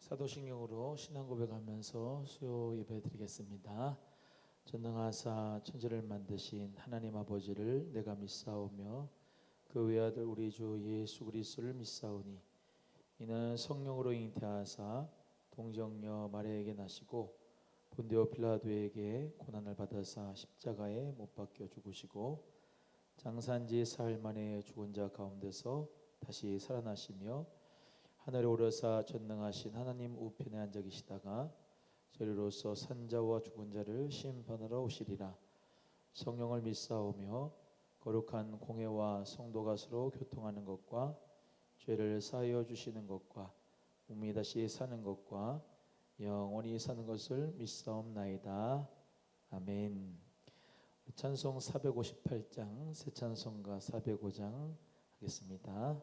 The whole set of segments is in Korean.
사도신경으로 신앙 고백하면서 수요 예배 드리겠습니다. 전능하사 천지를 만드신 하나님 아버지를 내가 믿사오며 그 외아들 우리 주 예수 그리스도를 믿사오니 이는 성령으로 잉태하사 동정녀 마리아에게 나시고 본디오 빌라도에게 고난을 받아사 십자가에 못 박혀 죽으시고 장사한지 사흘 만에 죽은 자 가운데서 다시 살아나시며 하늘에 오르사 전능하신 하나님 우편에 앉아 계시다가 저리로서 산자와 죽은 자를 심판하러 오시리라. 성령을 믿사오며 거룩한 공회와 성도가 서로 교통하는 것과 죄를 사하여 주시는 것과 몸이 다시 사는 것과 영원히 사는 것을 믿사옵나이다. 아멘. 찬송 458장 새 찬송가 405장 하겠습니다.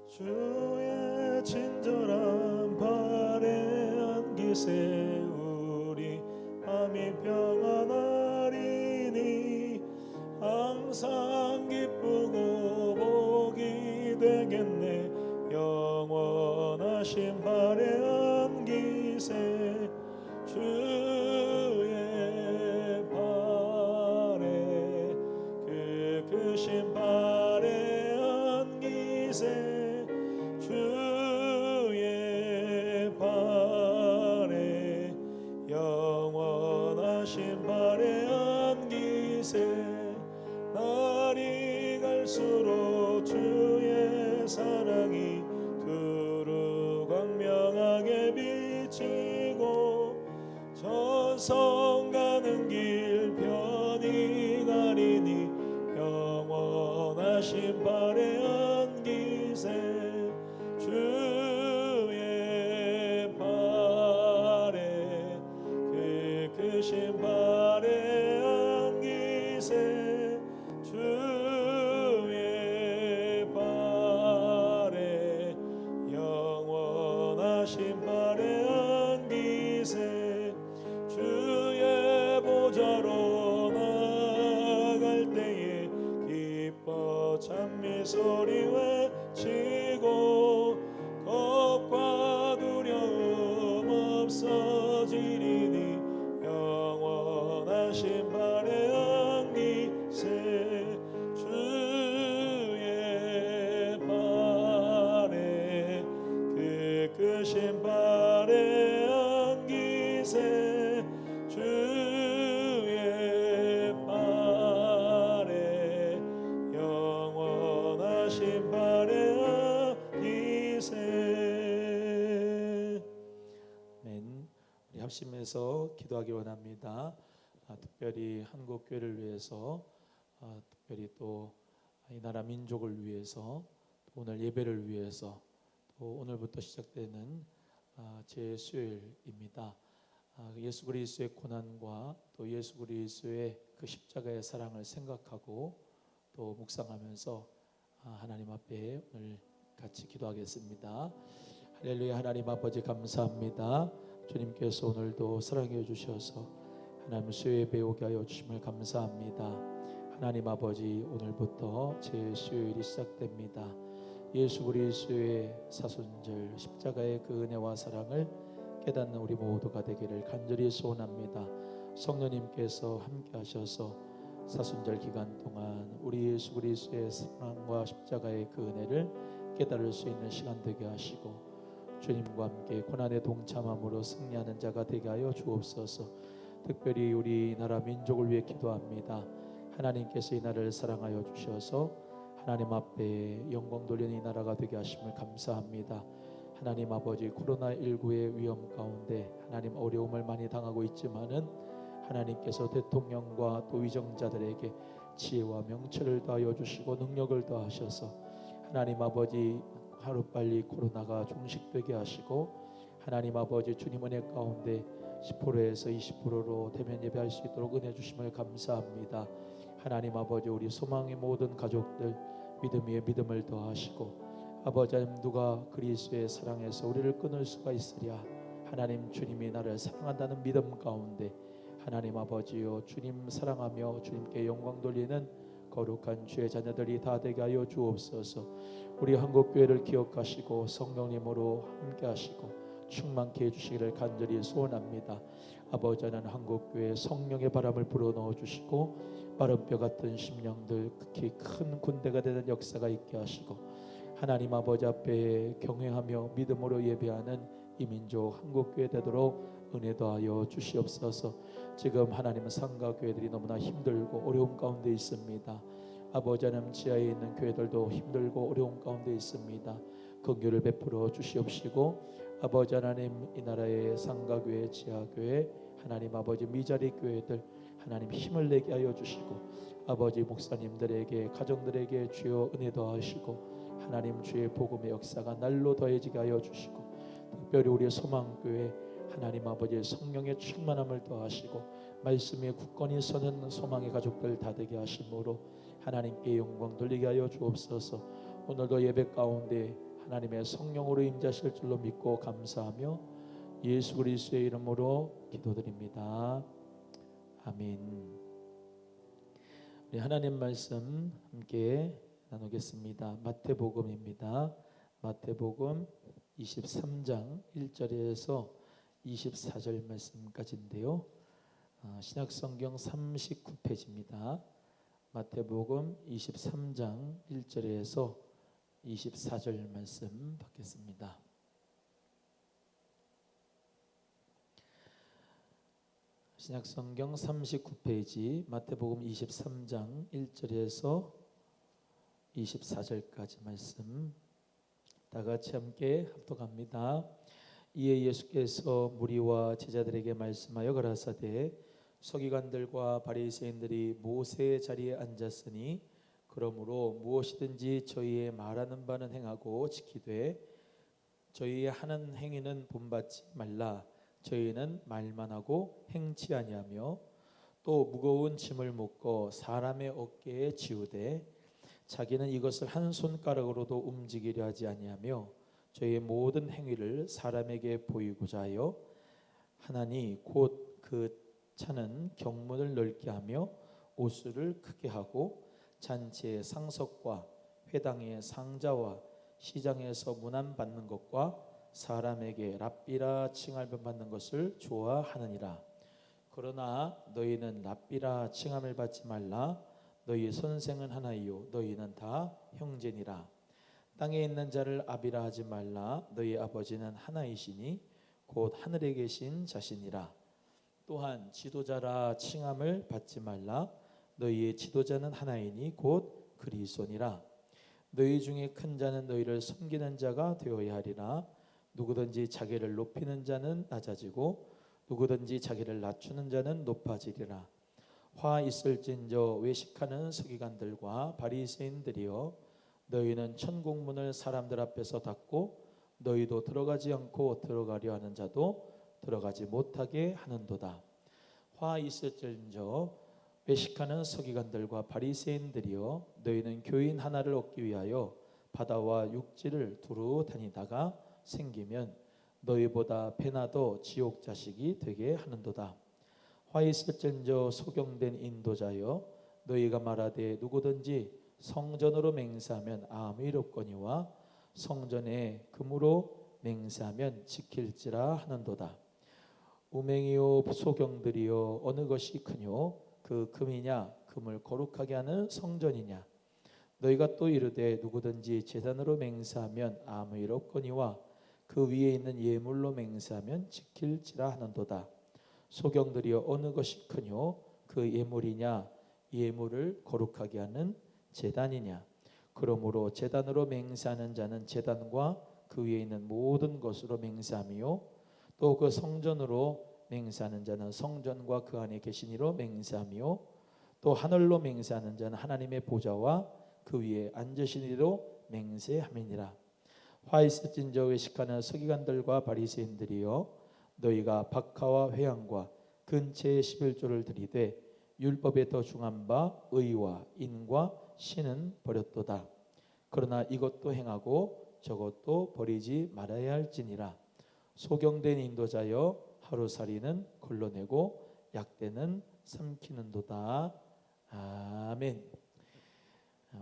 주의 친절한 발에 안기세 우리 마음이 평안하리니 항상 기쁘고 복이 되겠네. 영원하신 발에 안기세 주의 발에 그 크신 발에 안기세 주의 발에 영원하신 발에 안기세 날이 갈수록 주의 사랑이 두루 광명하게 비치고 전성 가는 길 편히 가리니 영원하신 발에 안기세 주의 발에 그 크신 발에 안기세 주의 발에 영원하신 발에 안기세 주의 보좌로 나갈 때에 기뻐 찬미 소리 외치고 겁과 두려움 없어지리니 영원하신 발에 안기세 주의 발에 그 크신 발에 안기세 주의 발에 영원하신 발에 아멘. 우리 합심해서 기도하기 원합니다. 특별히 한국 교회를 위해서, 특별히 또 이 나라 민족을 위해서, 또 오늘 예배를 위해서, 또 오늘부터 시작되는 제 수요일입니다. 예수 그리스도의 고난과 또 예수 그리스도의 그 십자가의 사랑을 생각하고 또 묵상하면서 하나님 앞에 오늘 같이 기도하겠습니다. 할렐루야. 하나님 아버지 감사합니다. 주님께서 오늘도 사랑해 주셔서 하나님 수요예배 오게 하여 주심을 감사합니다. 하나님 아버지 오늘부터 제 수요일이 시작됩니다. 예수 그리스도의 사순절 십자가의 그 은혜와 사랑을 깨닫는 우리 모두가 되기를 간절히 소원합니다. 성령님께서 함께 하셔서 사순절 기간 동안 우리 예수 그리스도의 사랑과 십자가의 그 은혜를 깨달을 수 있는 시간 되게 하시고 주님과 함께 고난에 동참함으로 승리하는 자가 되게 하여 주옵소서. 특별히 우리나라 민족을 위해 기도합니다. 하나님께서 이 나라를 사랑하여 주셔서 하나님 앞에 영광 돌리는 이 나라가 되게 하심을 감사합니다. 하나님 아버지 코로나19의 위험 가운데 하나님 어려움을 많이 당하고 있지만은 하나님께서 대통령과 또 위정자들에게 지혜와 명철을 더하여 주시고 능력을 더하셔서 하나님 아버지 하루빨리 코로나가 종식되게 하시고 하나님 아버지 주님 은혜 가운데 10%에서 20%로 대면 예배할 수 있도록 은혜 주심을 감사합니다. 하나님 아버지 우리 소망의 모든 가족들 믿음 위에 믿음을 더하시고 아버지 하나님 누가 그리스도의 사랑에서 우리를 끊을 수가 있으랴. 하나님 주님이 나를 사랑한다는 믿음 가운데 하나님 아버지요, 주님 사랑하며 주님께 영광 돌리는 거룩한 주의 자녀들이 다 되게 하여 주옵소서. 우리 한국교회를 기억하시고 성령님으로 함께 하시고 충만케 해주시기를 간절히 소원합니다. 아버지, 하나님 한국교회 성령의 바람을 불어넣어 주시고 마른 뼈 같은 심령들, 극히 큰 군대가 되는 역사가 있게 하시고 하나님 아버지 앞에 경외하며 믿음으로 예배하는 이 민족 한국교회 되도록 은혜 더하여 주시옵소서. 지금 하나님은 상가교회들이 너무나 힘들고 어려움 가운데 있습니다. 아버지, 하나님 지하에 있는 교회들도 힘들고 어려움 가운데 있습니다. 긍휼을 베풀어 주시옵시고 아버지 하나님, 이 나라의 상가교회, 지하교회, 하나님 아버지 미자리 교회들 하나님 힘을 내게 하여 주시고 아버지 목사님들에게 가정들에게 주여 은혜 더하시고 하나님 주의 복음의 역사가 날로 더해지게 하여 주시고 특별히 우리 소망교회 하나님 아버지의 성령의 충만함을 더하시고 말씀에 굳건히 서는 소망의 가족들 다 되게 하심으로 하나님께 영광 돌리게 하여 주옵소서. 오늘도 예배 가운데 하나님의 성령으로 임재하실 줄로 믿고 감사하며 예수 그리스도의 이름으로 기도드립니다. 아멘. 우리 하나님 말씀 함께 나누겠습니다. 마태복음입니다. 마태복음 23장 1절에서 24절 말씀까지인데요. 신약성경 39페이지입니다. 마태복음 23장 1절에서 24절 말씀 받겠습니다. 신약성경 39페이지 마태복음 23장 1절에서 24절까지 말씀 다 같이 함께 합독합니다. 이에 예수께서 무리와 제자들에게 말씀하여 가라사대 서기관들과 바리새인들이 모세의 자리에 앉았으니 그러므로 무엇이든지 저희의 말하는 바는 행하고 지키되 저희의 하는 행위는 본받지 말라. 저희는 말만 하고 행치 아니하며 또 무거운 짐을 묶어 사람의 어깨에 지우되 자기는 이것을 한 손가락으로도 움직이려 하지 아니하며 저희의 모든 행위를 사람에게 보이고자 하여 하나니 곧 그 차는 경문을 넓게 하며 오수를 크게 하고 잔치의 상석과 회당의 상자와 시장에서 문안 받는 것과 사람에게 랍비라 칭함을 받는 것을 좋아하느니라. 그러나 너희는 랍비라 칭함을 받지 말라. 너희 선생은 하나이요 너희는 다 형제니라. 땅에 있는 자를 아비라 하지 말라. 너희 아버지는 하나이시니 곧 하늘에 계신 자시니라. 또한 지도자라 칭함을 받지 말라. 너희의 지도자는 하나이니 곧 그리스도니라. 너희 중에 큰 자는 너희를 섬기는 자가 되어야 하리라. 누구든지 자기를 높이는 자는 낮아지고 누구든지 자기를 낮추는 자는 높아지리라. 화 있을진저 외식하는 서기관들과 바리새인들이여 너희는 천국문을 사람들 앞에서 닫고 너희도 들어가지 않고 들어가려 하는 자도 들어가지 못하게 하는도다. 화 있을진저 외식하는 서기관들과 바리새인들이여 너희는 교인 하나를 얻기 위하여 바다와 육지를 두루 다니다가 생기면 너희보다 배나 더 지옥 자식이 되게 하는도다. 화 있을진저 소경된 인도자여 너희가 말하되 누구든지 성전으로 맹세하면 아무 일 없거니와 성전에 금으로 맹세하면 지킬지라 하는도다. 우맹이요 소경들이여 어느 것이 크뇨? 그 금이냐 금을 거룩하게 하는 성전이냐? 너희가 또 이르되 누구든지 제단으로 맹세하면 아무 일 없거니와 그 위에 있는 예물로 맹세하면 지킬지라 하는도다. 소경들이여 어느 것이 크뇨? 그 예물이냐 예물을 거룩하게 하는 제단이냐? 그러므로 제단으로 맹세하는 자는 제단과 그 위에 있는 모든 것으로 맹세하며 또 그 성전으로 맹세하는 자는 성전과 그 안에 계신 이로 맹세하며 또 하늘로 맹세하는 자는 하나님의 보좌와 그 위에 앉으신 이로 맹세함이니라. 화 있을진저 외식하는 서기관들과 바리새인들이여 너희가 박하와 회향과 근체의 11조를 드리되 율법에 더 중한 바 의와 인과 신은 버렸도다. 그러나 이것도 행하고 저것도 버리지 말아야 할지니라. 소경된 인도자여 하루살이는 걸러내고 약대는 삼키는도다. 아멘.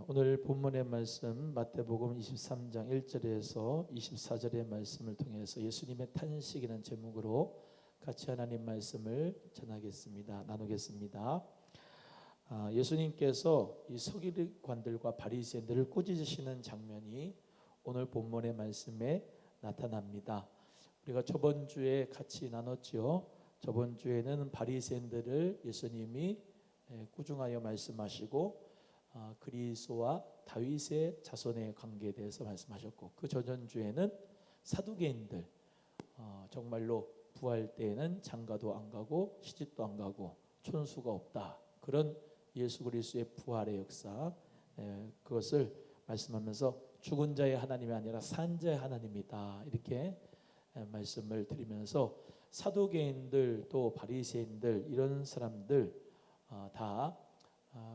오늘 본문의 말씀 마태복음 23장 1절에서 24절의 말씀을 통해서 예수님의 탄식이라는 제목으로 같이 하나님 말씀을 전하겠습니다. 나누겠습니다. 예수님께서 이 서기관들과 바리새인들을 꾸짖으시는 장면이 오늘 본문의 말씀에 나타납니다. 우리가 저번 주에 같이 나눴죠. 저번 주에는 바리새인들을 예수님이 꾸중하여 말씀하시고 그리스도와 다윗의 자손의 관계에 대해서 말씀하셨고, 그 저전주에는 사두개인들, 정말로 부활 때에는 장가도 안 가고 시집도 안 가고 촌수가 없다, 그런 예수 그리스도의 부활의 역사, 그것을 말씀하면서 죽은 자의 하나님이 아니라 산 자의 하나님이다, 이렇게 말씀을 드리면서 사두개인들 또 바리새인들 이런 사람들 다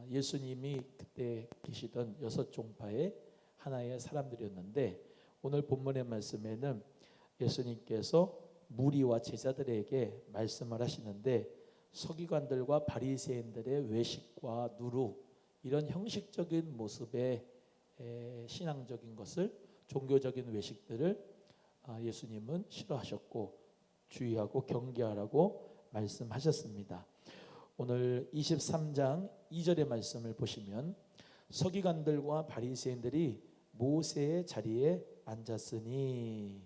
예수님이 그때 계시던 여섯 종파의 하나의 사람들이었는데, 오늘 본문의 말씀에는 예수님께서 무리와 제자들에게 말씀을 하시는데, 서기관들과 바리새인들의 외식과 누룩, 이런 형식적인 모습의 신앙적인 것을, 종교적인 외식들을 예수님은 싫어하셨고 주의하고 경계하라고 말씀하셨습니다. 오늘 23장 2절의 말씀을 보시면 서기관들과 바리새인들이 모세의 자리에 앉았으니,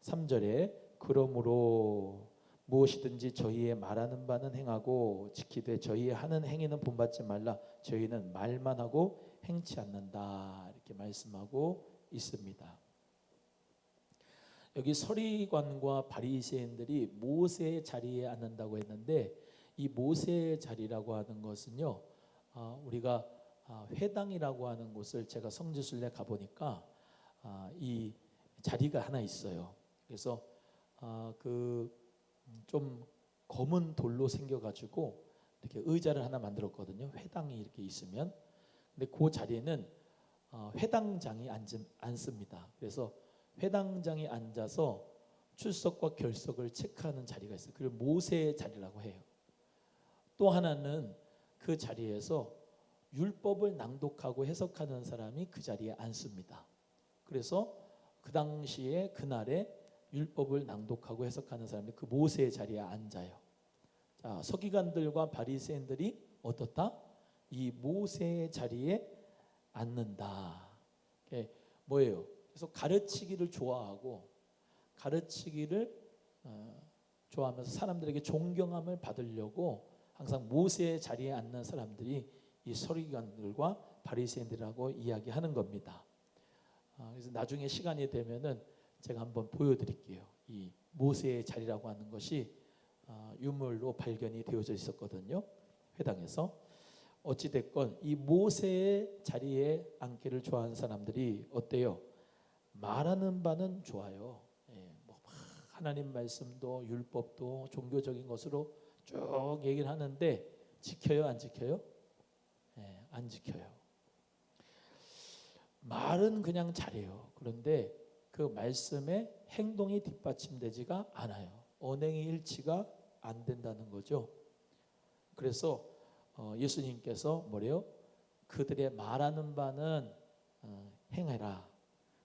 3절에 그러므로 무엇이든지 저희의 말하는 바는 행하고 지키되 저희의 하는 행위는 본받지 말라. 저희는 말만 하고 행치 않는다, 이렇게 말씀하고 있습니다. 여기 서기관과 바리새인들이 모세의 자리에 앉는다고 했는데, 이 모세의 자리라고 하는 것은요, 우리가 회당이라고 하는 곳을 제가 성지순례 가보니까 이 자리가 하나 있어요. 그래서 좀 검은 돌로 생겨가지고 이렇게 의자를 하나 만들었거든요. 회당이 이렇게 있으면. 근데 그 자리에는 회당장이 앉습니다. 그래서 회당장이 앉아서 출석과 결석을 체크하는 자리가 있어요. 그걸 모세의 자리라고 해요. 또 하나는 그 자리에서 율법을 낭독하고 해석하는 사람이 그 자리에 앉습니다. 그래서 그 당시에 그날에 율법을 낭독하고 해석하는 사람이 그 모세의 자리에 앉아요. 자, 서기관들과 바리새인들이 어떻다? 이 모세의 자리에 앉는다. 뭐예요? 그래서 가르치기를 좋아하고 가르치기를 좋아하면서 사람들에게 존경함을 받으려고 항상 모세의 자리에 앉는 사람들이 이 서기관들과 바리새인들이라고 이야기하는 겁니다. 그래서 나중에 시간이 되면은 제가 한번 보여드릴게요. 이 모세의 자리라고 하는 것이 유물로 발견이 되어져 있었거든요. 회당에서. 어찌됐건 이 모세의 자리에 앉기를 좋아하는 사람들이 어때요? 말하는 바는 좋아요. 뭐 하나님 말씀도 율법도 종교적인 것으로 쭉 얘기를 하는데 지켜요, 안 지켜요? 안 지켜요. 말은 그냥 잘해요. 그런데 그 말씀에 행동이 뒷받침되지가 않아요. 언행의 일치가 안 된다는 거죠. 그래서 예수님께서 뭐래요? 그들의 말하는 바는 행해라.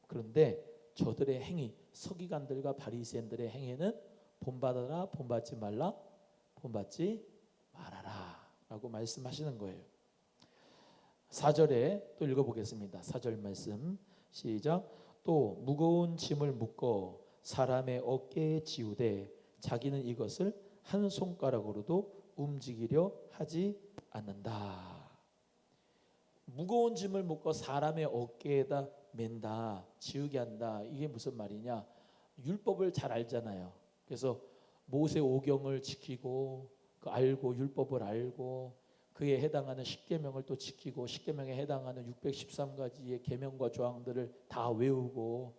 그런데 저들의 행위, 서기관들과 바리새인들의 행위는 본받아라, 본받지 말라, 본받지 말아라 라고 말씀하시는 거예요. 4절에 또 읽어보겠습니다. 4절 말씀 시작. 또 무거운 짐을 묶어 사람의 어깨에 지우되 자기는 이것을 한 손가락으로도 움직이려 하지 않는다. 무거운 짐을 묶어 사람의 어깨에다 맨다, 지우게 한다. 이게 무슨 말이냐? 율법을 잘 알잖아요. 그래서 모세 오경을 지키고 알고 율법을 알고 그에 해당하는 십계명을 또 지키고 십계명에 해당하는 613가지의 계명과 조항들을 다 외우고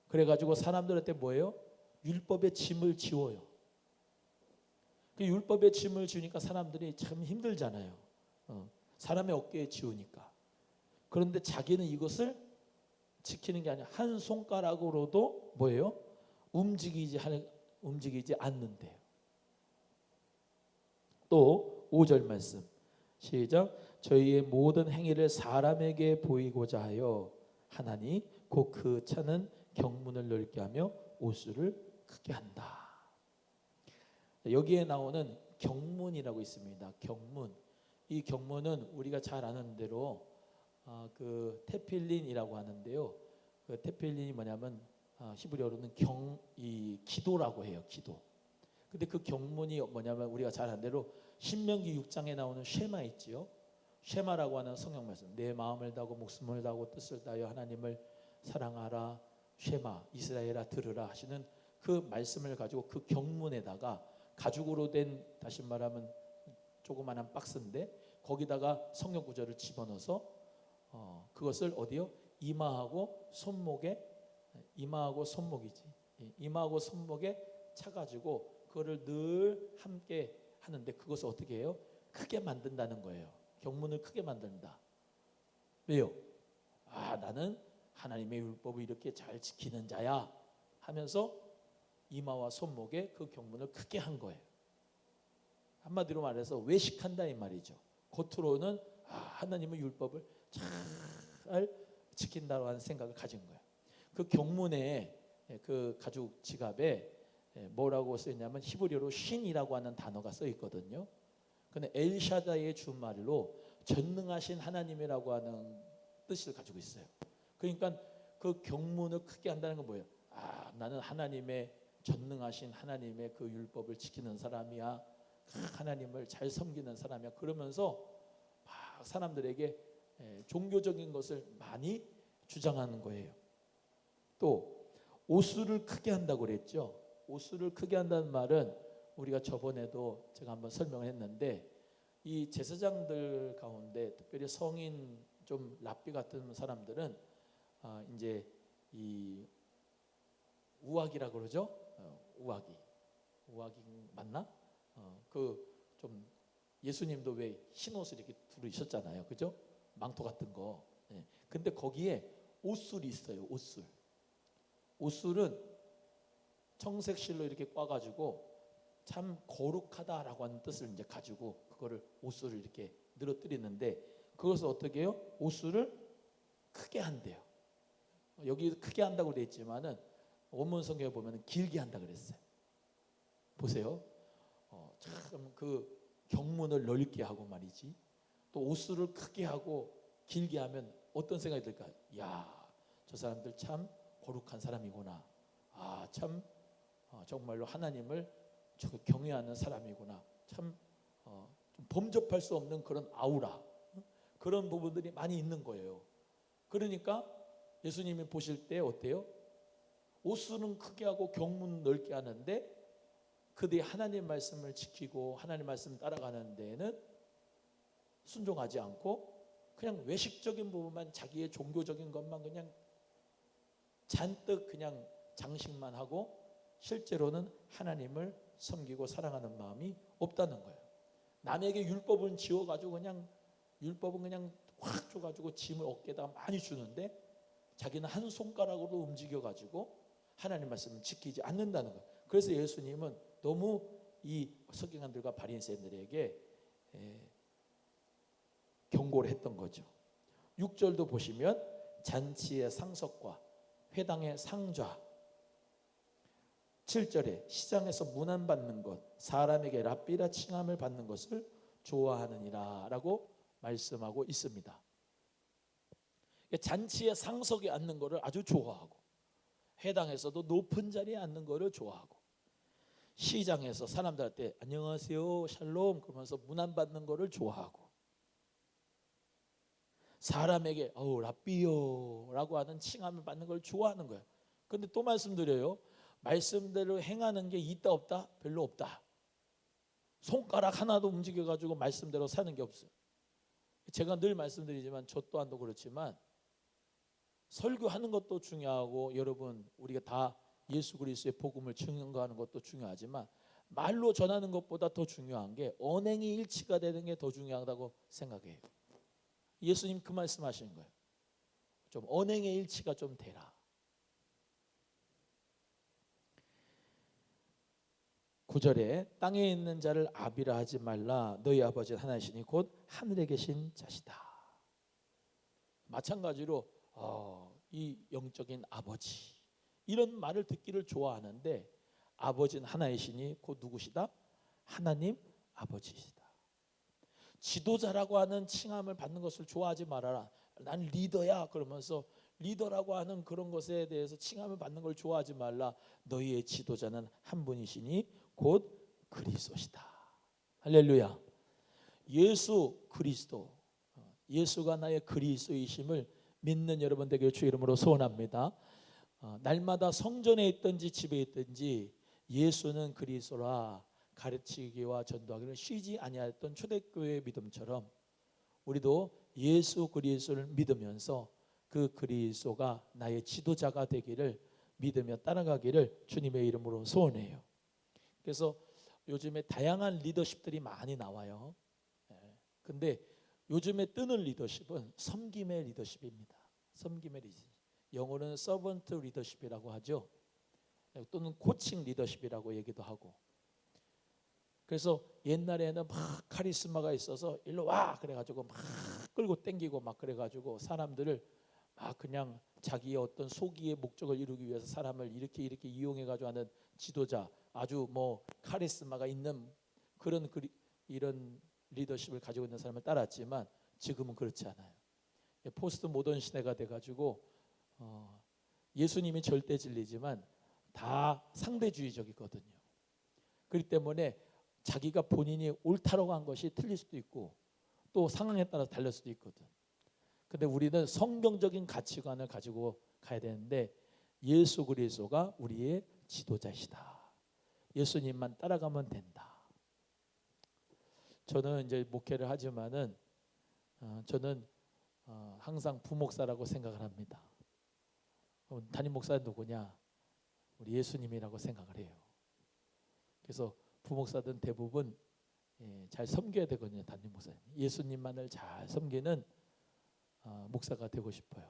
그래가지고 사람들한테 뭐예요? 율법의 짐을 지워요. 그 율법의 짐을 지우니까 사람들이 참 힘들잖아요. 사람의 어깨에 지우니까. 그런데 자기는 이것을 지키는 게 아니라 한 손가락으로도 뭐예요? 움직이지 않는데요. 또 5절 말씀 시작. 저희의 모든 행위를 사람에게 보이고자 하여 하나니 곧 그 차는 경문을 넓게 하며 옷수를 크게 한다. 여기에 나오는 경문이라고 있습니다. 경문. 이 경문은 우리가 잘 아는 대로 그 테필린이라고 하는데요. 그 테필린이 뭐냐면 히브리어로는 이 기도라고 해요. 기도. 근데 그 경문이 뭐냐면 우리가 잘 아는 대로 신명기 6장에 나오는 쉐마 있지요. 쉐마라고 하는 성경 말씀. 내 마음을 다하고 목숨을 다하고 뜻을 다하여 하나님을 사랑하라. 쉐마 이스라엘아 들으라 하시는 그 말씀을 가지고 그 경문에다가 가죽으로 된, 다시 말하면 조그마한 박스인데 거기다가 성경 구절을 집어넣어서 그것을 어디요? 이마하고 손목에, 이마하고 손목이지, 이마하고 손목에 차가지고 그거를 늘 함께 하는데 그것을 어떻게 해요? 크게 만든다는 거예요. 경문을 크게 만든다. 왜요? 나는 하나님의 율법을 이렇게 잘 지키는 자야 하면서 이마와 손목에 그 경문을 크게 한 거예요. 한마디로 말해서 외식한다 이 말이죠. 겉으로는 하나님의 율법을 잘 지킨다고 하는 생각을 가진 거예요. 그 경문에 그 가죽 지갑에 뭐라고 써있냐면 히브리어로 신이라고 하는 단어가 써 있거든요. 근데 엘샤다의 주말로 전능하신 하나님이라고 하는 뜻을 가지고 있어요. 그러니까 그 경문을 크게 한다는 건 뭐예요? 나는 하나님의 전능하신 하나님의 그 율법을 지키는 사람이야. 하나님을 잘 섬기는 사람이야. 그러면서 막 사람들에게 종교적인 것을 많이 주장하는 거예요. 또 옷수를 크게 한다고 그랬죠. 옷수를 크게 한다는 말은 우리가 저번에도 제가 한번 설명을 했는데 이 제사장들 가운데 특별히 성인 좀 랍비 같은 사람들은 이제 이 우악이라고 그러죠. 우악이 맞나? 그 좀 예수님도 왜 흰 옷을 이렇게 두르셨잖아요, 그죠? 망토 같은 거. 근데 거기에 옷술이 있어요. 옷술은 청색 실로 이렇게 꽈가지고 참 거룩하다라고 하는 뜻을 이제 가지고 그거를 옷술을 이렇게 늘어뜨리는데 그것을 어떻게 해요? 옷술을 크게 한대요. 여기 크게 한다고 되어 있지만은 원문 성경에 보면 길게 한다 그랬어요. 보세요. 참 그 경문을 넓게 하고 말이지. 또 옷수를 크게 하고 길게 하면 어떤 생각이 들까요? 저 사람들 참 거룩한 사람이구나. 참 정말로 하나님을 경외하는 사람이구나. 참 좀 범접할 수 없는 그런 아우라, 그런 부분들이 많이 있는 거예요. 그러니까 예수님이 보실 때 어때요? 옷수는 크게 하고 경문 넓게 하는데 그들이 하나님 말씀을 지키고 하나님 말씀 따라가는 데에는 순종하지 않고 그냥 외식적인 부분만, 자기의 종교적인 것만 그냥 잔뜩 그냥 장식만 하고 실제로는 하나님을 섬기고 사랑하는 마음이 없다는 거예요. 남에게 율법은 지어가지고 그냥 율법은 그냥 확 줘가지고 짐을 어깨에다가 많이 주는데 자기는 한 손가락으로 움직여가지고 하나님 말씀을 지키지 않는다는 거예요. 그래서 예수님은 너무 이 서기관들과 바리새인들에게 경고를 했던 거죠. 6절도 보시면 잔치의 상석과 회당의 상좌, 7절에 시장에서 문안받는 것, 사람에게 랍비라 칭함을 받는 것을 좋아하느니라 라고 말씀하고 있습니다. 잔치의 상석에 앉는 것을 아주 좋아하고 회당에서도 높은 자리에 앉는 것을 좋아하고 시장에서 사람들한테 안녕하세요 샬롬 그러면서 문안받는 것을 좋아하고 사람에게 랍비요 라고 하는 칭함을 받는 걸 좋아하는 거예요. 그런데 또 말씀드려요. 말씀대로 행하는 게 있다 없다? 별로 없다. 손가락 하나도 움직여가지고 말씀대로 사는 게 없어요. 제가 늘 말씀드리지만 저 또한도 그렇지만 설교하는 것도 중요하고 여러분 우리가 다 예수 그리스도의 복음을 증거하는 것도 중요하지만 말로 전하는 것보다 더 중요한 게 언행이 일치가 되는 게 더 중요하다고 생각해요. 예수님 그 말씀하시는 거예요. 좀 언행의 일치가 좀 되라. 9절에 땅에 있는 자를 아비라 하지 말라 너희 아버지 하나이시니 곧 하늘에 계신 자시다. 마찬가지로 이 영적인 아버지 이런 말을 듣기를 좋아하는데 아버지는 하나이시니 곧 누구시다? 하나님 아버지시다. 지도자라고 하는 칭함을 받는 것을 좋아하지 말아라. 난 리더야 그러면서 리더라고 하는 그런 것에 대해서 칭함을 받는 걸 좋아하지 말라. 너희의 지도자는 한 분이시니 곧 그리스도시다. 할렐루야. 예수 그리스도, 예수가 나의 그리스도이심을 믿는 여러분 되기를 주의 이름으로 소원합니다. 날마다 성전에 있든지 집에 있든지 예수는 그리스도라 가르치기와 전도하기를 쉬지 아니하였던 초대교회의 믿음처럼 우리도 예수 그리스도를 믿으면서 그 그리스도가 나의 지도자가 되기를 믿으며 따라가기를 주님의 이름으로 소원해요. 그래서 요즘에 다양한 리더십들이 많이 나와요. 근데 요즘에 뜨는 리더십은 섬김의 리더십입니다. 섬김의 리더십. 영어로는 서번트 리더십이라고 하죠. 또는 코칭 리더십이라고 얘기도 하고. 그래서 옛날에는 막 카리스마가 있어서 일로 와 그래가지고 막 끌고 땡기고 막 그래가지고 사람들을 막 그냥 자기의 어떤 소기의 목적을 이루기 위해서 사람을 이렇게 이용해가지고 하는 지도자, 아주 뭐 카리스마가 있는 그런 이런 리더십을 가지고 있는 사람을 따랐지만 지금은 그렇지 않아요. 포스트 모던 시대가 돼가지고 예수님이 절대 진리지만 다 상대주의적이거든요. 그렇기 때문에 자기가 본인이 옳다라고 한 것이 틀릴 수도 있고 또 상황에 따라서 달릴 수도 있거든. 근데 우리는 성경적인 가치관을 가지고 가야 되는데 예수 그리스도가 우리의 지도자시다. 예수님만 따라가면 된다. 저는 이제 목회를 하지만은 저는 항상 부목사라고 생각을 합니다. 담임 목사는 누구냐? 우리 예수님이라고 생각을 해요. 그래서 부목사들은 대부분 잘 섬겨야 되거든요. 담임 목사님. 예수님만을 잘 섬기는 목사가 되고 싶어요.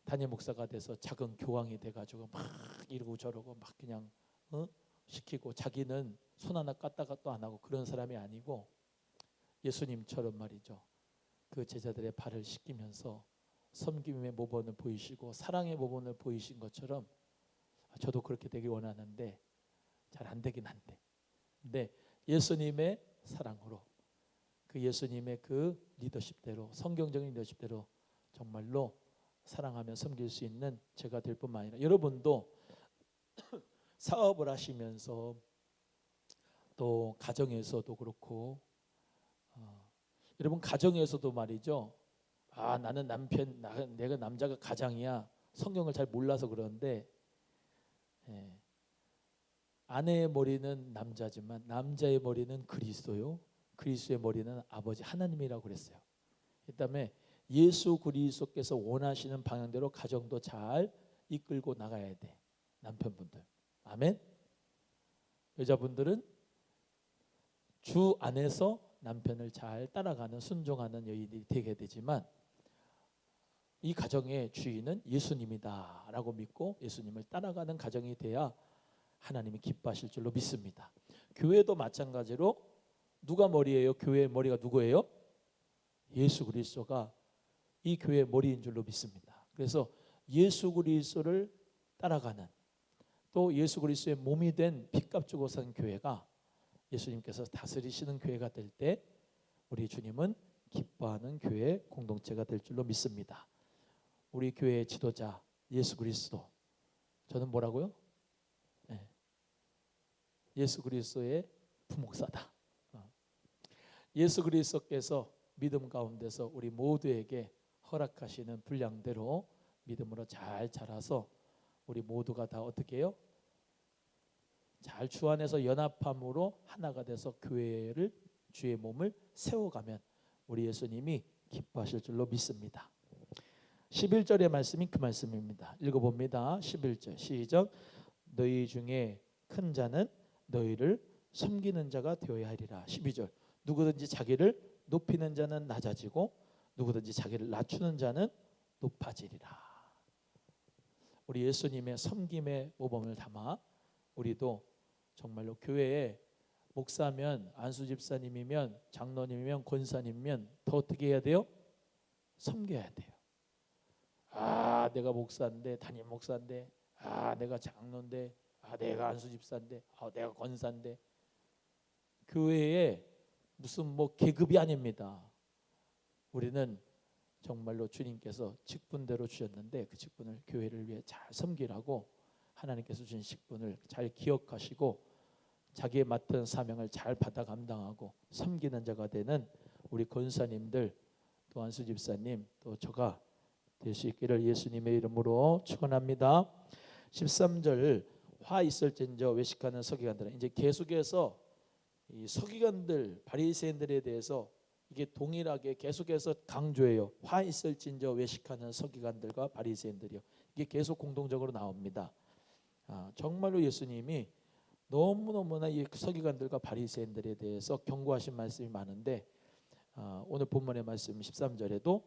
담임 목사가 돼서 작은 교황이 돼가지고 막 이러고 저러고 막 그냥 시키고 자기는 손 하나 까딱도 안 하고 그런 사람이 아니고 예수님처럼 말이죠. 그 제자들의 발을 씻기면서 섬김의 모범을 보이시고 사랑의 모범을 보이신 것처럼 저도 그렇게 되기 원하는데 잘 안 되긴 한데 근데 예수님의 사랑으로 그 예수님의 그 리더십대로 성경적인 리더십대로 정말로 사랑하며 섬길 수 있는 제가 될 뿐만 아니라 여러분도 사업을 하시면서 또 가정에서도 그렇고 여러분 가정에서도 말이죠. 나는 내가 남자가 가장이야. 성경을 잘 몰라서 그러는데 아내의 머리는 남자지만 남자의 머리는 그리스도요. 그리스도의 머리는 아버지 하나님이라고 그랬어요. 그다음에 예수 그리스도께서 원하시는 방향대로 가정도 잘 이끌고 나가야 돼. 남편분들. 아멘. 여자분들은 주 안에서 남편을 잘 따라가는 순종하는 여인이 되게 되지만 이 가정의 주인은 예수님이다라고 믿고 예수님을 따라가는 가정이 돼야 하나님이 기뻐하실 줄로 믿습니다. 교회도 마찬가지로 누가 머리예요? 교회의 머리가 누구예요? 예수 그리스도가 이 교회의 머리인 줄로 믿습니다. 그래서 예수 그리스도를 따라가는 또 예수 그리스도의 몸이 된 핏값 주고 산 교회가 예수님께서 다스리시는 교회가 될 때 우리 주님은 기뻐하는 교회 공동체가 될 줄로 믿습니다. 우리 교회의 지도자 예수 그리스도. 저는 뭐라고요? 예수 그리스도의 부목사다. 예수 그리스도께서 믿음 가운데서 우리 모두에게 허락하시는 분량대로 믿음으로 잘 자라서 우리 모두가 다 어떻게 해요? 잘 주 안에서 연합함으로 하나가 돼서 교회를 주의 몸을 세워가면 우리 예수님이 기뻐하실 줄로 믿습니다. 11절의 말씀이 그 말씀입니다. 읽어봅니다. 11절 시작. 너희 중에 큰 자는 너희를 섬기는 자가 되어야 하리라. 12절 누구든지 자기를 높이는 자는 낮아지고 누구든지 자기를 낮추는 자는 높아지리라. 우리 예수님의 섬김의 모범을 담아 우리도 정말로 교회에 목사면, 안수 집사님이면, 장로님이면, 권사님이면 더 어떻게 해야 돼요? 섬겨야 돼요. 아, 내가 목사인데, 담임 목사인데, 아, 내가 장로인데, 아, 내가 안수 집사인데, 아, 내가 권사인데. 교회에 무슨 뭐 계급이 아닙니다. 우리는 정말로 주님께서 직분대로 주셨는데 그 직분을 교회를 위해 잘 섬기라고 하나님께서 주신 직분을 잘 기억하시고 자기의 맡은 사명을 잘 받아 감당하고 섬기는 자가 되는 우리 권사님들, 또 안수 집사님, 또 저가 될 수 있기를 예수님의 이름으로 축원합니다. 13절 화 있을진저 외식하는 서기관들은, 이제 계속해서 이 서기관들 바리새인들에 대해서 이게 동일하게 계속해서 강조해요. 화 있을진저 외식하는 서기관들과 바리새인들이요. 이게 계속 공동적으로 나옵니다. 정말로 예수님이 너무너무나 이 서기관들과 바리새인들에 대해서 경고하신 말씀이 많은데 오늘 본문의 말씀 13절에도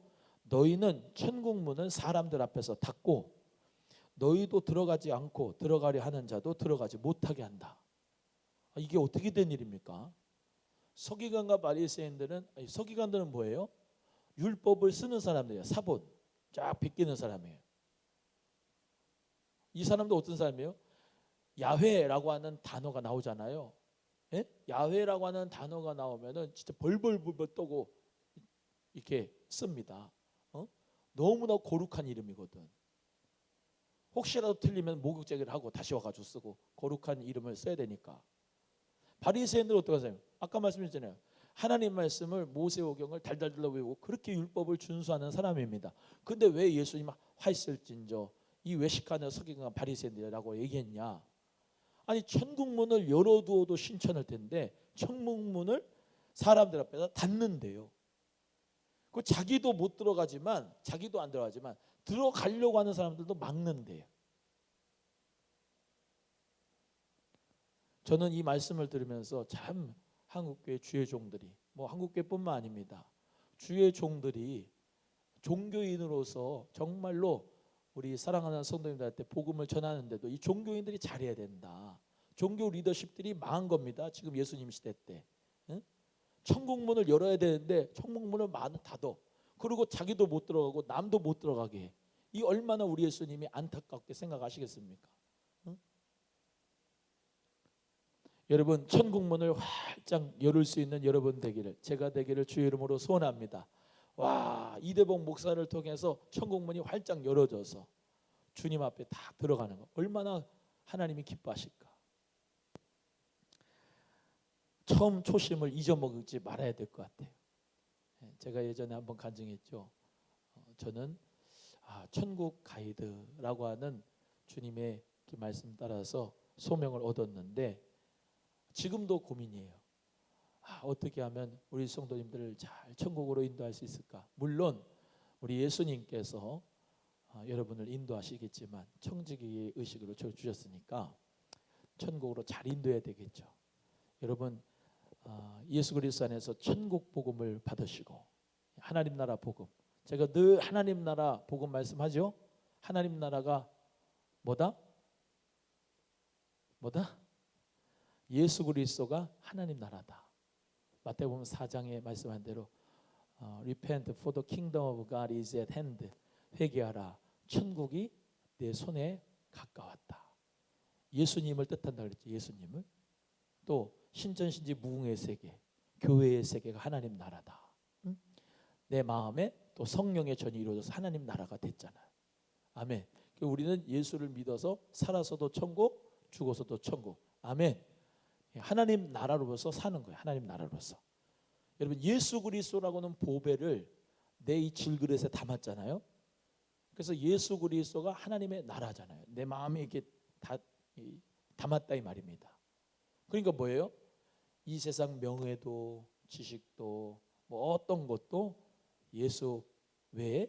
너희는 천국 문은 사람들 앞에서 닫고 너희도 들어가지 않고 들어가려 하는 자도 들어가지 못하게 한다. 이게 어떻게 된 일입니까? 서기관과 바리새인들은, 서기관들은 뭐예요? 율법을 쓰는 사람들이에요. 사본 쫙 베끼는 사람이에요. 이 사람도 어떤 사람이에요? 야훼라고 하는 단어가 나오잖아요. 예? 야훼라고 하는 단어가 나오면은 진짜 벌벌벌벌 떠고 이렇게 씁니다. 너무나 거룩한 이름이거든. 혹시라도 틀리면 목욕제기를 하고 다시 와가지고 쓰고 거룩한 이름을 써야 되니까. 바리새인들은 어떻게 하세요? 아까 말씀드렸잖아요. 하나님 말씀을 모세오경을 달달달 외우고 그렇게 율법을 준수하는 사람입니다. 근데 왜 예수님 화 있을진저 이 외식하는 서기관과 바리새인들이라고 얘기했냐? 아니 천국 문을 열어두어도 신천할 텐데 천국 문을 사람들 앞에서 닫는데요. 그 자기도 못 들어가지만, 자기도 안 들어가지만 들어가려고 하는 사람들도 막는데요. 저는 이 말씀을 들으면서 참 한국교회 주의 종들이, 뭐 한국교회뿐만 아닙니다. 주의 종들이 종교인으로서 정말로 우리 사랑하는 성도님들한테 복음을 전하는데도 이 종교인들이 잘해야 된다. 종교 리더십들이 망한 겁니다. 지금 예수님 시대 때. 천국문을 열어야 되는데 천국문을 닫어. 그리고 자기도 못 들어가고 남도 못 들어가게 해. 이 얼마나 우리 예수님이 안타깝게 생각하시겠습니까? 여러분, 천국문을 활짝 열을 수 있는 여러분 되기를, 제가 되기를 주의 이름으로 소원합니다. 와, 이대복 목사를 통해서 천국문이 활짝 열어져서 주님 앞에 다 들어가는 거 얼마나 하나님이 기뻐하실까. 처음 초심을 잊어먹지 말아야 될 것 같아요. 제가 예전에 한번 간증했죠. 저는 천국 가이드라고 하는 주님의 말씀 따라서 소명을 얻었는데 지금도 고민이에요. 어떻게 하면 우리 성도님들을 잘 천국으로 인도할 수 있을까? 물론 우리 예수님께서 여러분을 인도하시겠지만 청지기의 의식으로 저를 주셨으니까 천국으로 잘 인도해야 되겠죠. 여러분, 예수 그리스도 안에서 천국 복음을 받으시고 하나님 나라 복음, 제가 늘 하나님 나라 복음 말씀하죠. 하나님 나라가 뭐다? 예수 그리스도가 하나님 나라다. 마태복음 4장에 말씀한 대로 Repent for the kingdom of God is at hand. 회개하라. 천국이 내 손에 가까웠다. 예수님을 뜻한다 그랬죠. 예수님을. 또 신천신지 무궁의 세계, 교회의 세계가 하나님 나라다. 내 마음에 또 성령의 전이 이루어져서 하나님 나라가 됐잖아요. 아멘. 우리는 예수를 믿어서 살아서도 천국, 죽어서도 천국. 아멘. 하나님 나라로서 사는 거예요. 하나님 나라로서. 여러분, 예수 그리스도라고는 보배를 내 이 질그릇에 담았잖아요. 그래서 예수 그리스도가 하나님의 나라잖아요. 내 마음에 이렇게 담았다 이 말입니다. 그러니까 뭐예요? 이 세상 명예도 지식도 뭐 어떤 것도 예수 외에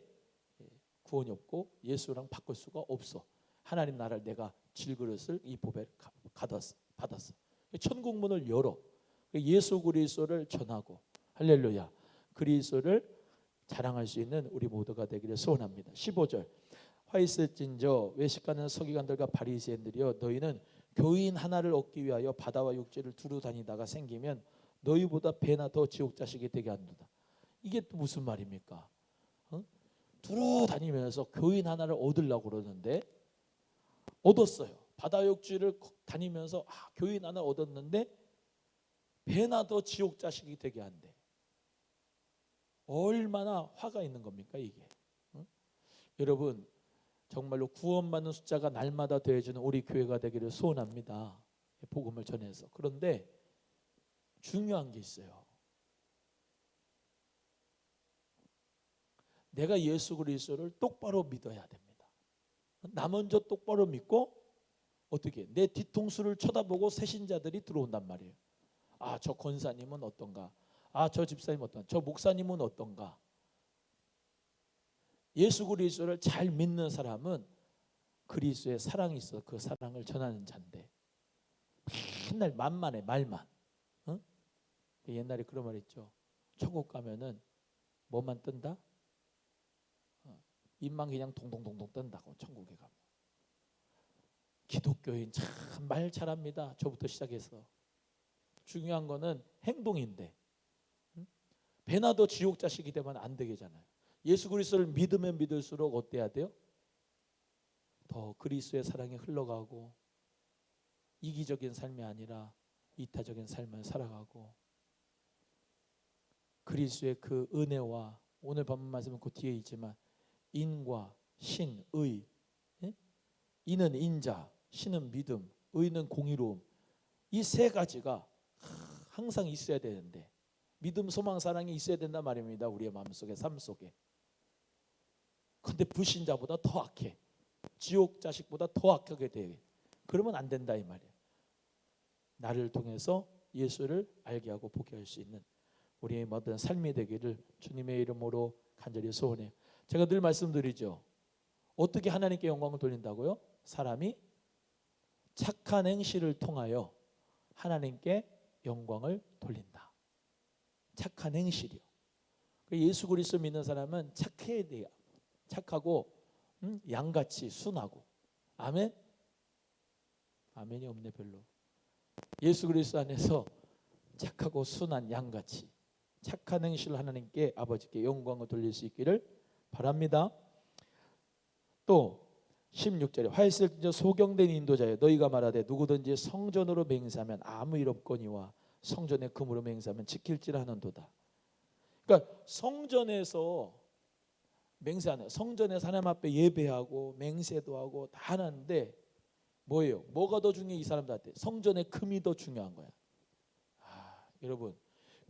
구원이 없고 예수랑 바꿀 수가 없어. 하나님 나라를 내가 질그릇을 이 보배를 받았어. 천국 문을 열어. 예수 그리스도를 전하고 할렐루야. 그리스도를 자랑할 수 있는 우리 모두가 되기를 소원합니다. 15절. 화 있을진저 외식하는 서기관들과 바리새인들이여 너희는 교인 하나를 얻기 위하여 바다와 육지를 두루 다니다가 생기면 너희보다 배나 더 지옥 자식이 되게 한도다. 이게 또 무슨 말입니까? 두루 다니면서 교인 하나를 얻으려고 그러는데 얻었어요. 바다 육지를 다니면서 교인 하나 얻었는데 배나 더 지옥 자식이 되게 한대. 얼마나 화가 있는 겁니까 이게? 여러분 정말로 구원받는 숫자가 날마다 더해지는 우리 교회가 되기를 소원합니다. 복음을 전해서. 그런데 중요한 게 있어요. 내가 예수 그리스도를 똑바로 믿어야 됩니다. 나 먼저 똑바로 믿고 어떻게 내 뒤통수를 쳐다보고 새신자들이 들어온단 말이에요. 저 권사님은 어떤가? 저 집사님 어떤가? 저 목사님은 어떤가? 예수 그리스도를 잘 믿는 사람은 그리스도의 사랑이 있어 그 사랑을 전하는 자인데 맨날 만만해 말만. 옛날에 그런 말 있죠. 천국 가면은 뭐만 뜬다? 입만 그냥 동동동동 뜬다고 천국에 가면. 기독교인 참 말 잘합니다. 저부터 시작해서. 중요한 거는 행동인데 배나 더 지옥 자식이 되면 안 되겠잖아요. 예수 그리스도를 믿으면 믿을수록 어때야 돼요? 더 그리스도의 사랑이 흘러가고 이기적인 삶이 아니라 이타적인 삶을 살아가고 그리스도의 그 은혜와 오늘 본문 말씀은 그 뒤에 있지만 인과 신, 의. 인은 인자, 신은 믿음, 의는 공의로움. 이 세 가지가 항상 있어야 되는데 믿음, 소망, 사랑이 있어야 된단 말입니다. 우리의 마음속에 삶 속에. 근데 불신자보다 더 악해. 지옥 자식보다 더 악하게 돼. 그러면 안 된다 이 말이에요. 나를 통해서 예수를 알게 하고 보게 할 수 있는 우리의 모든 삶이 되기를 주님의 이름으로 간절히 소원해요. 제가 늘 말씀드리죠. 어떻게 하나님께 영광을 돌린다고요? 사람이 착한 행실을 통하여 하나님께 영광을 돌린다. 착한 행실이요. 예수 그리스도 믿는 사람은 착해야 돼요. 착하고 양같이 순하고. 아멘? 아멘이 없네 별로. 예수 그리스도 안에서 착하고 순한 양같이 착한 행실을 하나님께 아버지께 영광을 돌릴 수 있기를 바랍니다. 또 16절에 화 있을진저 소경된 인도자여 너희가 말하되 누구든지 성전으로 맹세하면 아무 일 없거니와 성전의 금으로 맹세하면 지킬지라 하는도다. 그러니까 성전에서 맹세하는 성전에서 하나님 앞에 예배하고 맹세도 하고 다 하는데 뭐예요? 뭐가 더 중요해? 이 사람들한테 성전의 금이 더 중요한 거야. 여러분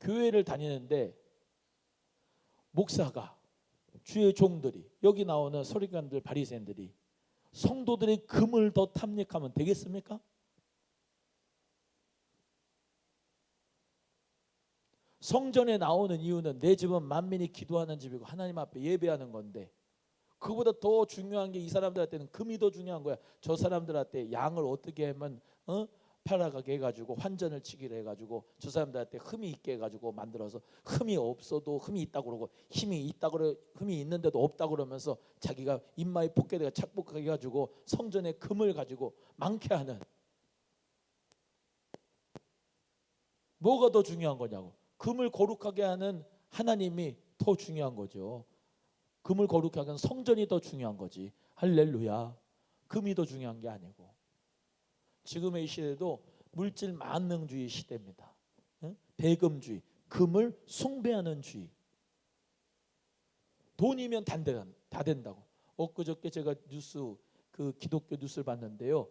교회를 다니는데 목사가 주의 종들이 여기 나오는 서리관들 바리새인들이 성도들의 금을 더 탐닉하면 되겠습니까? 성전에 나오는 이유는 내 집은 만민이 기도하는 집이고 하나님 앞에 예배하는 건데 그보다 더 중요한 게 이 사람들한테는 금이 더 중요한 거야. 저 사람들한테 양을 어떻게 하면 팔아가게 해가지고 환전을 치기로 해가지고 저 사람들한테 흠이 있게 해가지고 만들어서 흠이 없어도 흠이 있다고 그러고 힘이 있다고 흠이 있는데도 없다고 그러면서 자기가 입마에 포켓에가 착복하게 해가지고 성전의 금을 가지고 많게 하는. 뭐가 더 중요한 거냐고. 금을 거룩하게 하는 하나님이 더 중요한 거죠. 금을 거룩하게 하는 성전이 더 중요한 거지. 할렐루야. 금이 더 중요한 게 아니고. 지금의 이 시대도 물질 만능주의 시대입니다. 배금주의, 금을 숭배하는 주의. 돈이면 다 된다고. 엊그저께 제가 기독교 뉴스를 봤는데요.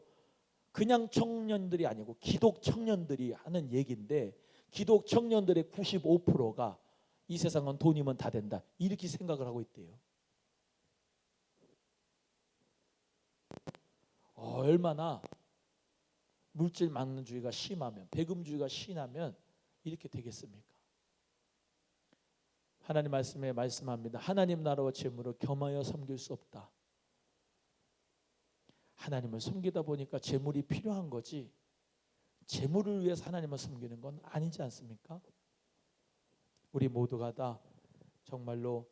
그냥 청년들이 아니고 기독 청년들이 하는 얘기인데 기독 청년들의 95%가 이 세상은 돈이면 다 된다. 이렇게 생각을 하고 있대요. 얼마나 물질 만능주의가 심하면 배금주의가 심하면 이렇게 되겠습니까? 하나님 말씀에 말씀합니다. 하나님 나라와 재물을 겸하여 섬길 수 없다. 하나님을 섬기다 보니까 재물이 필요한 거지 재물을 위해서 하나님을 섬기는 건 아니지 않습니까? 우리 모두가 다 정말로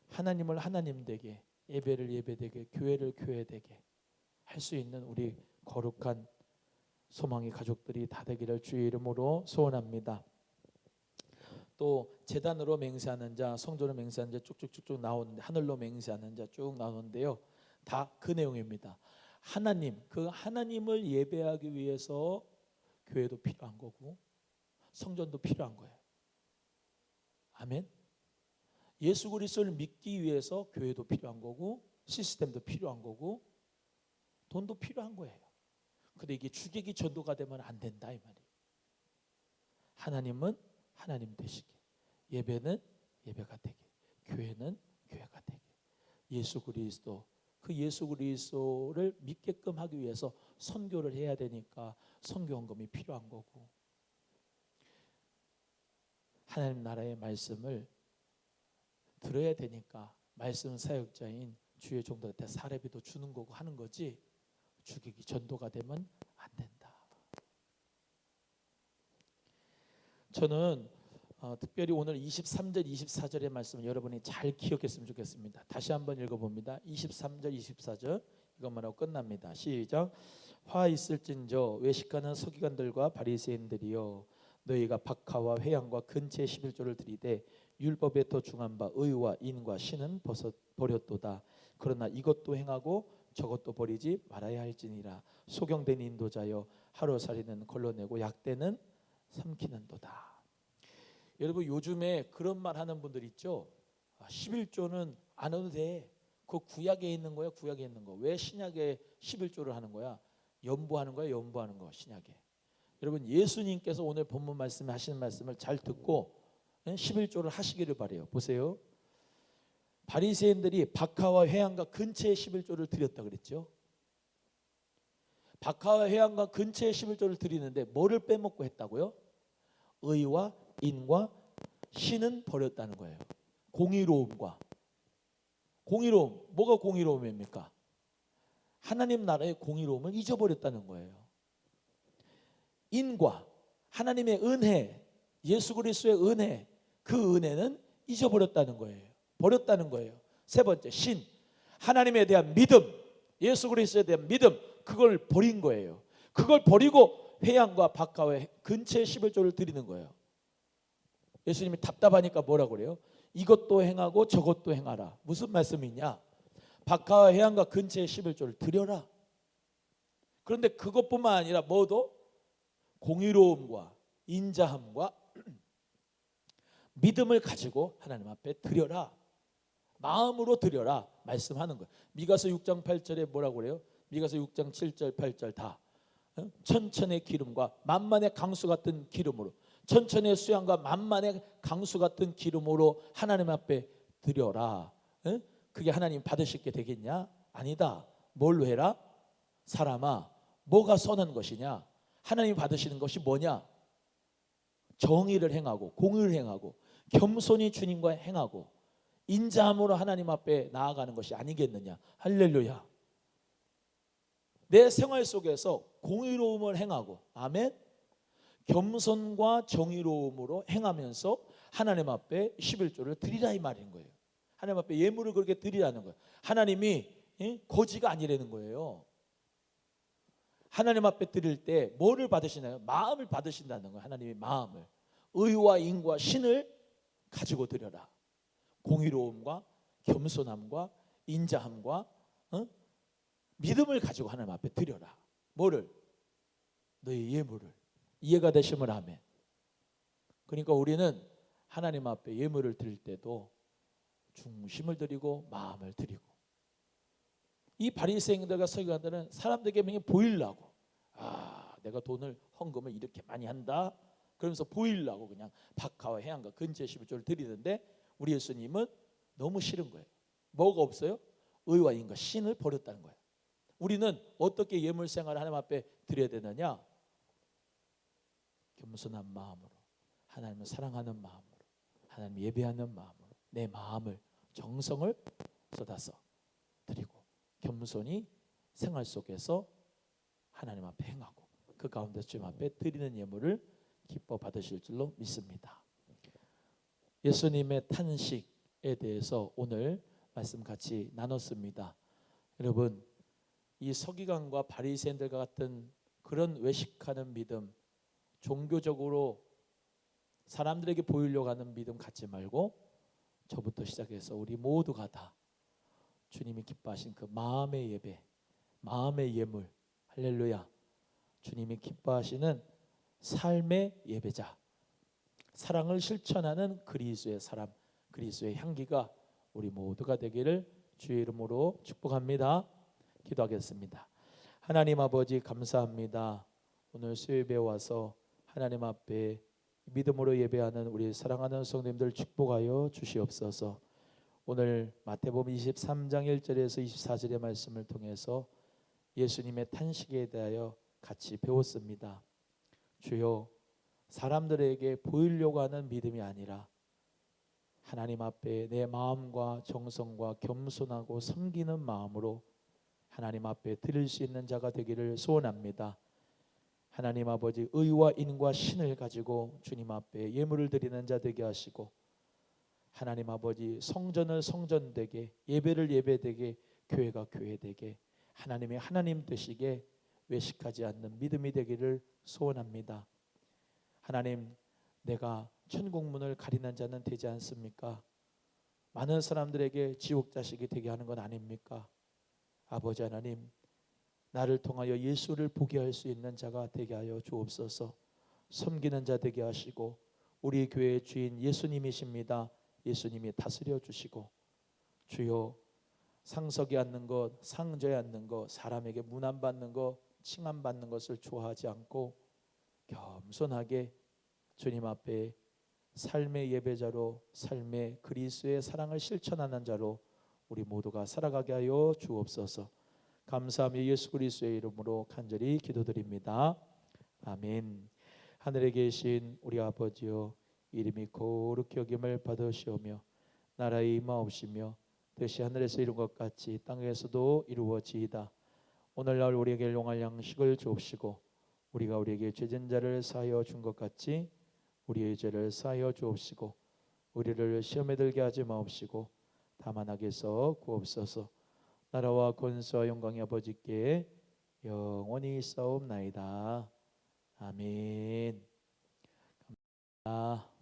하나님을 하나님 되게 예배를 예배되게 교회를 교회 되게 할 수 있는 우리 거룩한 소망의 가족들이 다 되기를 주의 이름으로 소원합니다. 또 제단으로 맹세하는 자, 성전으로 맹세하는 자 쭉쭉쭉쭉 나오는데, 하늘로 맹세하는 자 쭉 나오는데요. 다 그 내용입니다. 하나님, 그 하나님을 예배하기 위해서 교회도 필요한 거고 성전도 필요한 거예요. 아멘. 예수 그리스도를 믿기 위해서 교회도 필요한 거고 시스템도 필요한 거고 돈도 필요한 거예요. 근데 이게 주객이 전도가 되면 안 된다 이 말이에요. 하나님은 하나님 되시게, 예배는 예배가 되게, 교회는 교회가 되게. 예수 그리스도, 그 예수 그리스도를 믿게끔 하기 위해서 선교를 해야 되니까 선교헌금이 필요한 거고, 하나님 나라의 말씀을 들어야 되니까 말씀 사역자인 주의 종들한테 사례비도 주는 거고 하는 거지, 주객이 전도가 되면 안 된다. 저는 특별히 오늘 23절 24절의 말씀을 여러분이 잘 기억했으면 좋겠습니다. 다시 한번 읽어봅니다. 23절 24절 이것만 하고 끝납니다. 시작. 화 있을진저 외식하는 서기관들과 바리새인들이여, 너희가 박하와 회양과 근체 11조를 드리되 율법에 더 중한 바 의와 인과 신은 버렸도다. 그러나 이것도 행하고 저것도 버리지 말아야 할지니라. 소경된 인도자여, 하루살이는 걸러내고 약대는 삼키는도다. 여러분, 요즘에 그런 말 하는 분들 있죠. 11조는 안 해도 돼. 그 구약에 있는 거야. 구약에 있는 거. 왜 신약에 11조를 하는 거야? 연보하는 거야. 연보하는 거. 신약에. 여러분, 예수님께서 오늘 본문 말씀에 하시는 말씀을 잘 듣고 11조를 하시기를 바래요. 보세요. 바리새인들이 박하와 회양과 근체의 11조를 드렸다 그랬죠. 박하와 회양과 근체의 11조를 드리는데 뭐를 빼먹고 했다고요? 의와 인과 신은 버렸다는 거예요. 공의로움과. 공의로움, 뭐가 공의로움입니까? 하나님 나라의 공의로움을 잊어버렸다는 거예요. 인과, 하나님의 은혜, 예수 그리스도의 은혜, 그 은혜는 잊어버렸다는 거예요. 버렸다는 거예요. 세 번째, 신, 하나님에 대한 믿음, 예수 그리스도에 대한 믿음, 그걸 버린 거예요. 그걸 버리고 회양과 박하와 근체의 11조를 드리는 거예요. 예수님이 답답하니까 뭐라고 그래요? 이것도 행하고 저것도 행하라. 무슨 말씀이냐? 박하와 회양과 근체의 11조를 드려라. 그런데 그것뿐만 아니라 뭐도? 공의로움과 인자함과 믿음을 가지고 하나님 앞에 드려라. 마음으로 드려라 말씀하는 거예요. 미가서 6장 8절에 뭐라고 그래요? 미가서 6장 7절 8절 다 천천의 기름과 만만의 강수 같은 기름으로, 천천의 수양과 만만의 강수 같은 기름으로 하나님 앞에 드려라. 그게 하나님 받으실 게 되겠냐? 아니다. 뭘로 해라? 사람아, 뭐가 선한 것이냐? 하나님 받으시는 것이 뭐냐? 정의를 행하고 공의를 행하고 겸손히 주님과 행하고 인자함으로 하나님 앞에 나아가는 것이 아니겠느냐. 할렐루야. 내 생활 속에서 공의로움을 행하고, 아멘, 겸손과 정의로움으로 행하면서 하나님 앞에 11조를 드리라 이 말인 거예요. 하나님 앞에 예물을 그렇게 드리라는 거예요. 하나님이 거지가 아니라는 거예요. 하나님 앞에 드릴 때 뭐를 받으시나요? 마음을 받으신다는 거예요. 하나님의 마음을, 의와 인과 신을 가지고 드려라. 공의로움과 겸손함과 인자함과 믿음을 가지고 하나님 앞에 드려라. 뭐를? 너의 예물을. 이해가 되시면 아멘. 그러니까 우리는 하나님 앞에 예물을 드릴 때도 중심을 드리고 마음을 드리고, 이 바리새인들과 서기관들은 사람들에게 보이려고, 내가 돈을 헌금을 이렇게 많이 한다 그러면서 보이려고 그냥 박하와 회양과 근체 11조를 드리는데, 우리 예수님은 너무 싫은 거예요. 뭐가 없어요? 의와 인과 신을 버렸다는 거예요. 우리는 어떻게 예물 생활을 하나님 앞에 드려야 되느냐? 겸손한 마음으로, 하나님을 사랑하는 마음으로, 하나님 예배하는 마음으로 내 마음을, 정성을 쏟아서 드리고 겸손히 생활 속에서 하나님 앞에 행하고 그 가운데 주님 앞에 드리는 예물을 기뻐 받으실 줄로 믿습니다. 예수님의 탄식에 대해서 오늘 말씀 같이 나눴습니다. 여러분, 이 서기관과 바리새인들과 같은 그런 외식하는 믿음, 종교적으로 사람들에게 보이려고 하는 믿음 갖지 말고 저부터 시작해서 우리 모두가 다 주님이 기뻐하신 그 마음의 예배, 마음의 예물, 할렐루야, 주님이 기뻐하시는 삶의 예배자, 사랑을 실천하는 그리스도의 사람, 그리스도의 향기가 우리 모두가 되기를 주의 이름으로 축복합니다. 기도하겠습니다. 하나님 아버지 감사합니다. 오늘 수요예배에 와서 하나님 앞에 믿음으로 예배하는 우리 사랑하는 성도님들 축복하여 주시옵소서. 오늘 마태복음 23장 1절에서 24절의 말씀을 통해서 예수님의 탄식에 대하여 같이 배웠습니다. 주여, 사람들에게 보이려고 하는 믿음이 아니라 하나님 앞에 내 마음과 정성과 겸손하고 섬기는 마음으로 하나님 앞에 드릴 수 있는 자가 되기를 소원합니다. 하나님 아버지, 의와 인과 신을 가지고 주님 앞에 예물을 드리는 자 되게 하시고, 하나님 아버지, 성전을 성전되게, 예배를 예배되게, 교회가 교회되게, 하나님의 하나님 되시게 외식하지 않는 믿음이 되기를 소원합니다. 하나님, 내가 천국문을 가리는 자는 되지 않습니까? 많은 사람들에게 지옥 자식이 되게 하는 건 아닙니까? 아버지 하나님, 나를 통하여 예수를 보게 할 수 있는 자가 되게 하여 주옵소서. 섬기는 자 되게 하시고, 우리 교회의 주인 예수님이십니다. 예수님이 다스려 주시고, 주여, 상석에 앉는 것, 상저에 앉는 것, 사람에게 문안받는 것, 칭함받는 것을 좋아하지 않고 겸손하게 주님 앞에 삶의 예배자로, 삶의 그리스도의 사랑을 실천하는 자로 우리 모두가 살아가게 하여 주옵소서. 감사하며 예수 그리스도의 이름으로 간절히 기도드립니다. 아멘. 하늘에 계신 우리 아버지여, 이름이 거룩히 여김을 받으시오며 나라의 임하옵시며 뜻이 하늘에서 이룬 것 같이 땅에서도 이루어지이다. 오늘날 우리에게 일용할 양식을 주옵시고 우리가 우리에게 죄진 자를 사하여 준 것 같이 우리의 죄를 사하여 주옵시고 우리를 시험에 들게 하지 마옵시고 다만 악에서 구옵소서. 나라와 권세와 영광이 아버지께 영원히 있사옵나이다. 아멘. 감사합니다.